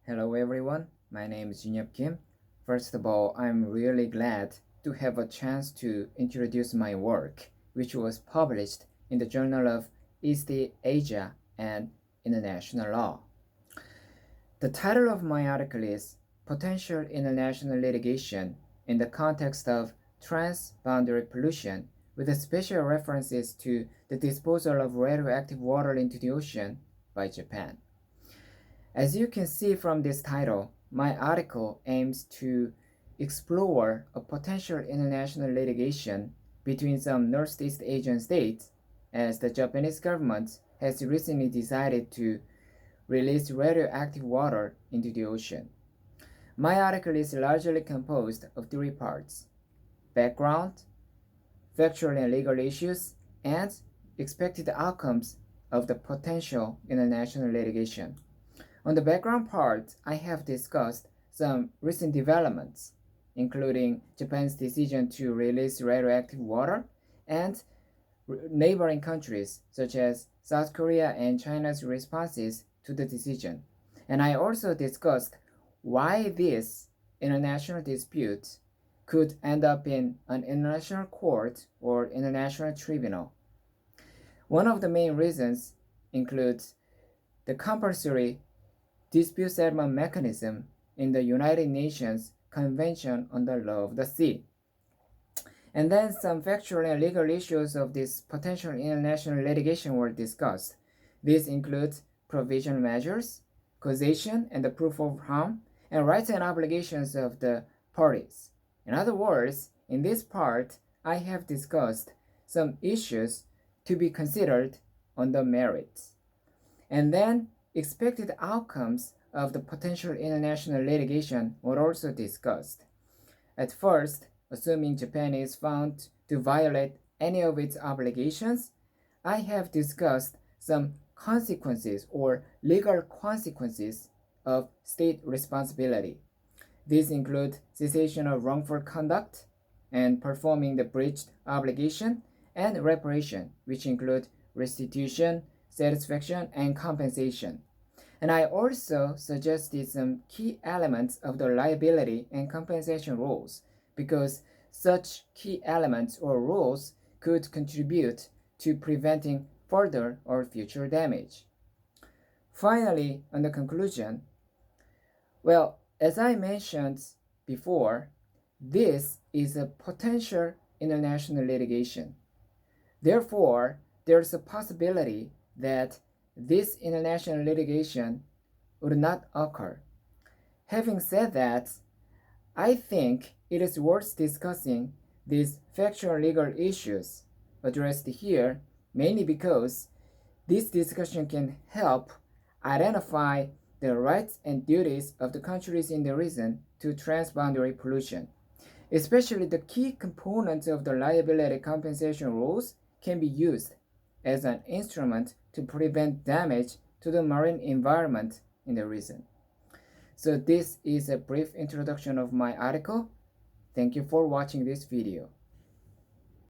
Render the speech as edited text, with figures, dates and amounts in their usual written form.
Hello everyone, my name is Jinyup Kim. First of all, I'm really glad to have a chance to introduce my work, which was published in the Journal of East Asia and International Law. The title of my article is Potential International Litigation in the Context of Transboundary Pollution, with special references to the disposal of radioactive water into the ocean by Japan. As you can see from this title, my article aims to explore a potential international litigation between some Northeast Asian states, as the Japanese government has recently decided to release radioactive water into the ocean. My article is largely composed of three parts: background, factual and legal issues, and expected outcomes of the potential international litigation. On the background part, I have discussed some recent developments, including Japan's decision to release radioactive water and neighboring countries such as South Korea and China's responses to the decision. And I also discussed why this international dispute could end up in an international court or international tribunal. One of the main reasons includes the compulsory dispute settlement mechanism in the United Nations Convention on the Law of the Sea. And then some factual and legal issues of this potential international litigation were discussed. These include provisional measures, causation and the proof of harm, and rights and obligations of the parties. In other words, in this part, I have discussed some issues to be considered on the merits. And then expected outcomes of the potential international litigation were also discussed. At first, assuming Japan is found to violate any of its obligations, I have discussed some consequences or legal consequences of state responsibility. These include cessation of wrongful conduct and performing the breached obligation, and reparation, which include restitution, satisfaction, and compensation. And I also suggested some key elements of the liability and compensation rules, because such key elements or rules could contribute to preventing further or future damage. Finally, on the conclusion, as I mentioned before, this is a potential international litigation. Therefore, there's a possibility that this international litigation would not occur. Having said that, I think it is worth discussing these factual legal issues addressed here, mainly because this discussion can help identify the rights and duties of the countries in the region to transboundary pollution. Especially the key components of the liability compensation rules can be used as an instrument to prevent damage to the marine environment in the region. So this is a brief introduction of my article. Thank you for watching this video.